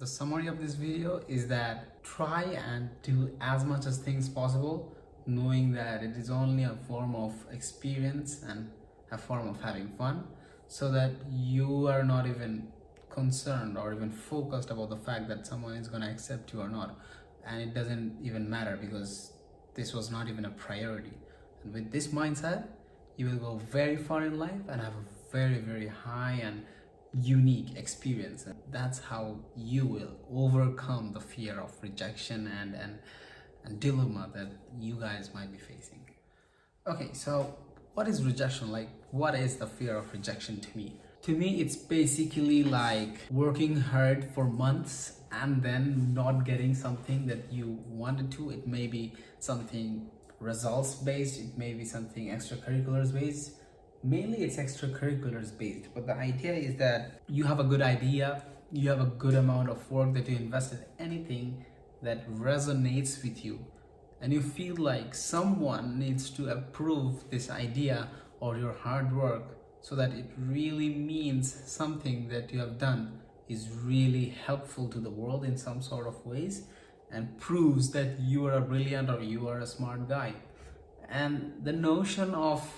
The summary of this video is that try and do as much as things possible, knowing that it is only a form of experience and a form of having fun, so that you are not even concerned or even focused about the fact that someone is going to accept you or not. And it doesn't even matter because this was not even a priority. And with this mindset, you will go very far in life and have a very, very high and unique experience. And that's how you will overcome the fear of rejection and dilemma that you guys might be facing. Okay, so what is rejection? Like, what is the fear of rejection to me? To me, it's basically like working hard for months and then not getting something that you wanted to. It may be something results based, it may be something extracurriculars based. Mainly it's extracurriculars based, but the idea is that you have a good idea, you have a good amount of work that you invested, anything that resonates with you, and you feel like someone needs to approve this idea or your hard work so that it really means something that you have done is really helpful to the world in some sort of ways and proves that you are a brilliant or you are a smart guy. And the notion of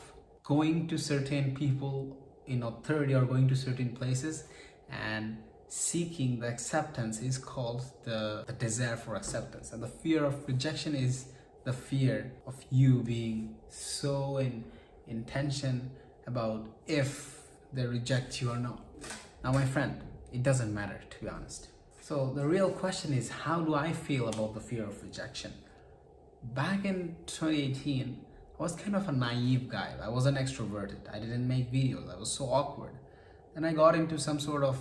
going to certain people in authority or going to certain places and seeking the acceptance is called the desire for acceptance. And the fear of rejection is the fear of you being so in tension about if they reject you or not. Now, my friend, it doesn't matter, to be honest. So the real question is, how do I feel about the fear of rejection? Back in 2018, I was kind of a naive guy. I wasn't extroverted. I didn't make videos. I was so awkward. Then I got into some sort of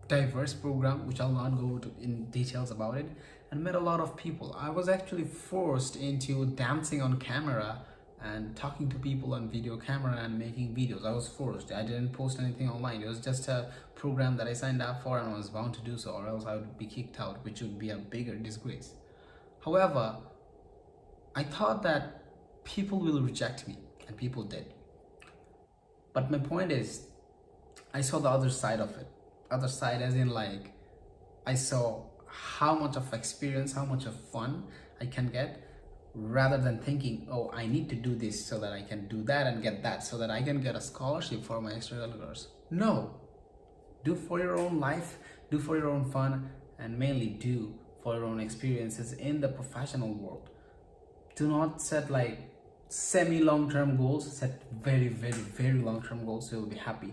diverse program, which I'll not go in details about it, and met a lot of people. I was actually forced into dancing on camera and talking to people on video camera and making videos. I was forced. I didn't post anything online. It was just a program that I signed up for and I was bound to do so, or else I would be kicked out, which would be a bigger disgrace. However, I thought that people will reject me, and people did. But my point is, I saw the other side of it. Other side as in, like, I saw how much of experience, how much of fun I can get, rather than thinking, oh, I need to do this so that I can do that and get that so that I can get a scholarship for my extracurriculars. No. Do for your own life, do for your own fun, and mainly do for your own experiences in the professional world. Do not set like semi-long-term goals, set very, very, very long-term goals so you'll be happy.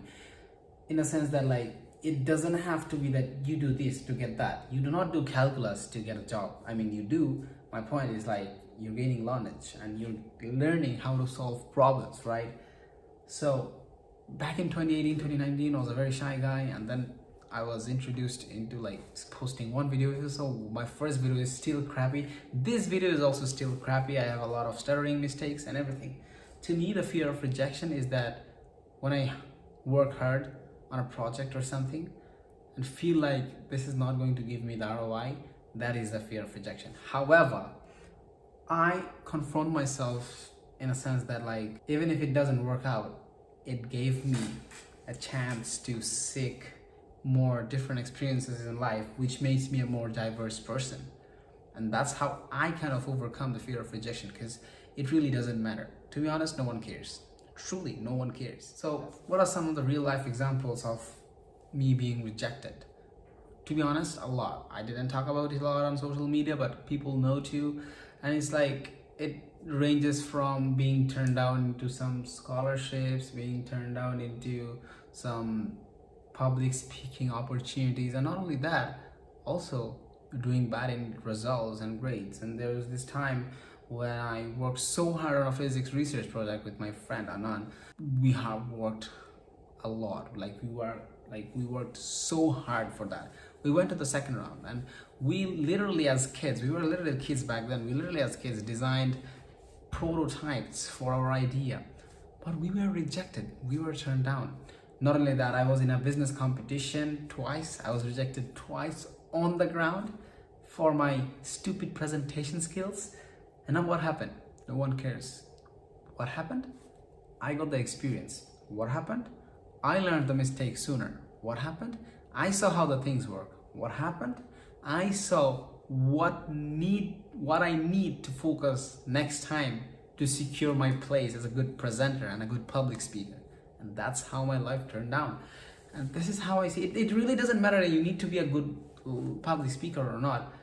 In a sense that, like, it doesn't have to be that you do this to get that. You do not do calculus to get a job. I mean, you do. My point is, like, you're gaining knowledge and you're learning how to solve problems, right? So back in 2018, 2019, I was a very shy guy, and then I was introduced into like posting one video. So my first video is still crappy. This video is also still crappy. I have a lot of stuttering mistakes and everything. To me, the fear of rejection is that when I work hard on a project or something and feel like this is not going to give me the ROI, that is the fear of rejection. However, I confront myself in a sense that, like, even if it doesn't work out, it gave me a chance to seek more different experiences in life, which makes me a more diverse person. And that's how I kind of overcome the fear of rejection, because it really doesn't matter. To be honest, no one cares. Truly, no one cares. So what are some of the real life examples of me being rejected? To be honest, a lot. I didn't talk about it a lot on social media, but people know too. And it's like, it ranges from being turned down into some scholarships, being turned down into some public speaking opportunities, and not only that, also doing bad in results and grades. And there was this time when I worked so hard on a physics research project with my friend Anan. We have worked a lot. We worked so hard for that. We went to the second round, and we literally as kids, we were literally kids back then, we literally as kids designed prototypes for our idea, but we were rejected, we were turned down. Not only that, I was in a business competition twice. I was rejected twice on the ground for my stupid presentation skills. And then what happened? No one cares. What happened? I got the experience. What happened? I learned the mistake sooner. What happened? I saw how the things work. What happened? I saw what I need to focus next time to secure my place as a good presenter and a good public speaker. And that's how my life turned out. And this is how I see it. It really doesn't matter that you need to be a good public speaker or not,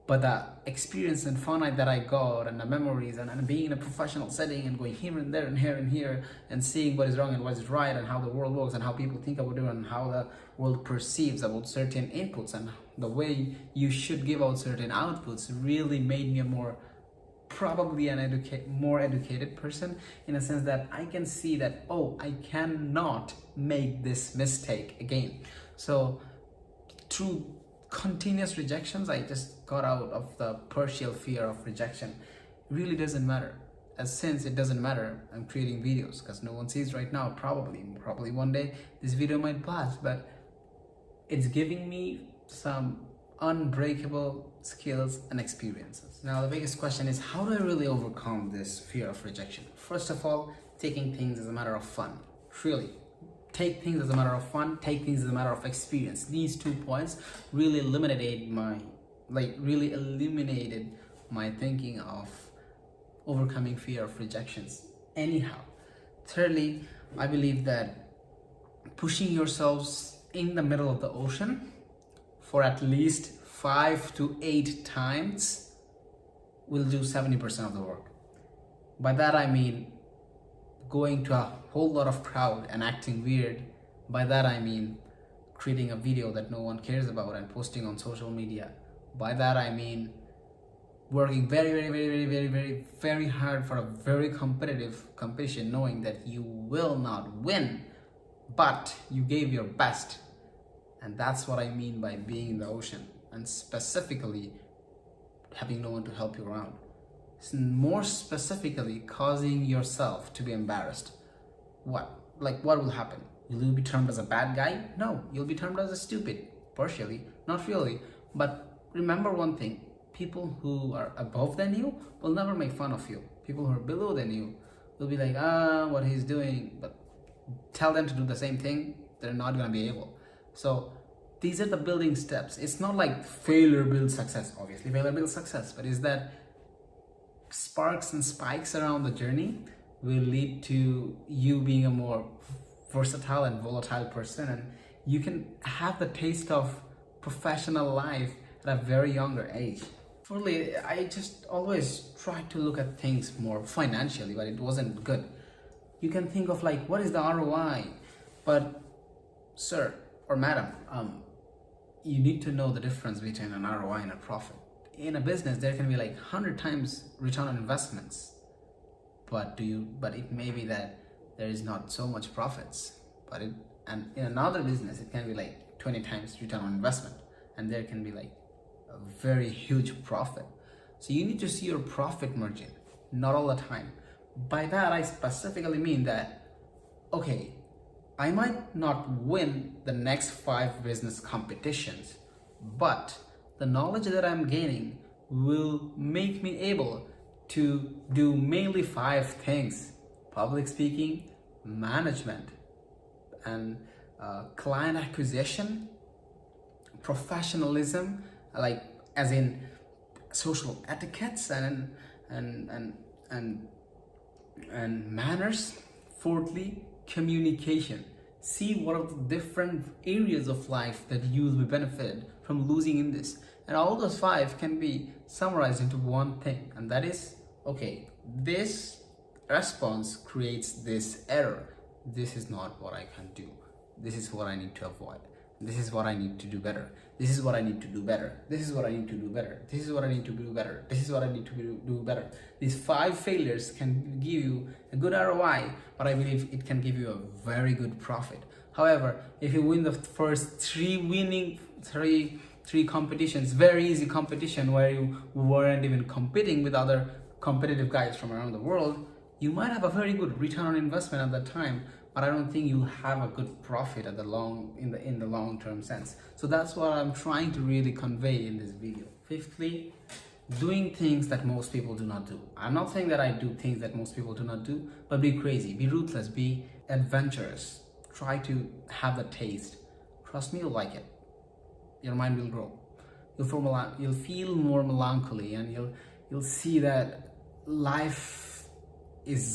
but the experience and fun that I got, and the memories, and being in a professional setting and going here and there and here and here and seeing what is wrong and what is right and how the world works and how people think about it and how the world perceives about certain inputs and the way you should give out certain outputs really made me a probably more educated person, in a sense that I can see that, oh, I cannot make this mistake again. So through continuous rejections, I just got out of the partial fear of rejection. It really doesn't matter. Since it doesn't matter, I'm creating videos because no one sees right now. Probably one day this video might blast, but it's giving me some unbreakable skills and experiences. Now the biggest question is, how do I really overcome this fear of rejection? First of all, taking things as a matter of fun. Really, take things as a matter of fun, take things as a matter of experience. These 2 points really eliminated my thinking of overcoming fear of rejections. Anyhow, thirdly, I believe that pushing yourselves in the middle of the ocean for at least 5 to 8 times will do 70% of the work. By that I mean going to a whole lot of crowd and acting weird. By that I mean creating a video that no one cares about and posting on social media. By that I mean working very hard for a very competitive competition, knowing that you will not win, but you gave your best. And that's what I mean by being in the ocean, and specifically having no one to help you around. More specifically, causing yourself to be embarrassed. What will happen? Will you be termed as a bad guy? No, you'll be termed as a stupid, partially, not really. But remember one thing, people who are above than you will never make fun of you. People who are below than you will be like, what he's doing, but tell them to do the same thing, they're not gonna be able. So these are the building steps. It's not like failure builds success. Obviously failure builds success, but is that sparks and spikes around the journey will lead to you being a more versatile and volatile person, and you can have the taste of professional life at a very younger age. Fourthly, I just always tried to look at things more financially, but it wasn't good. You can think of like, what is the ROI? But sir or madam, you need to know the difference between an ROI and a profit. In a business, there can be like 100 times return on investments, but it may be that there is not so much profits. And in another business, it can be like 20 times return on investment, and there can be like a very huge profit. So you need to see your profit margin, not all the time. By that, I specifically mean that, okay, I might not win the next 5 business competitions, but the knowledge that I'm gaining will make me able to do mainly 5 things: public speaking, management, and client acquisition, professionalism, like as in social etiquettes and manners. Fourthly, communication. See what are the different areas of life that you will be benefited from losing in this. And all those 5 can be summarized into one thing, and that is, okay, this response creates this error. This is not what I can do. This is what I need to avoid. This is what I need to do better. This is what I need to do better. This is what I need to do better. This is what I need to do better. This is what I need to do better. These 5 failures can give you a good ROI, but I believe it can give you a very good profit. However, if you win the first 3 competitions, very easy competition where you weren't even competing with other competitive guys from around the world, you might have a very good return on investment at that time, but I don't think you'll have a good profit in the long-term sense. So that's what I'm trying to really convey in this video. Fifthly, doing things that most people do not do. I'm not saying that I do things that most people do not do, but be crazy, be ruthless, be adventurous. Try to have the taste. Trust me, you'll like it. Your mind will grow. you'll feel more melancholy, and you'll see that life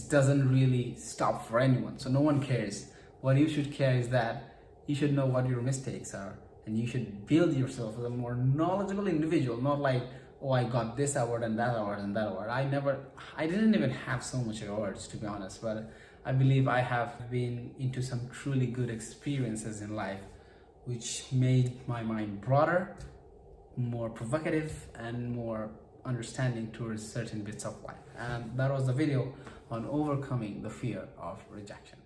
doesn't really stop for anyone, so no one cares. What you should care is that you should know what your mistakes are, and you should build yourself as a more knowledgeable individual, not like, oh, I got this award and that award and that award. I didn't even have so much awards, to be honest, but I believe I have been into some truly good experiences in life, which made my mind broader, more provocative, and more understanding towards certain bits of life. And that was the video on overcoming the fear of rejection.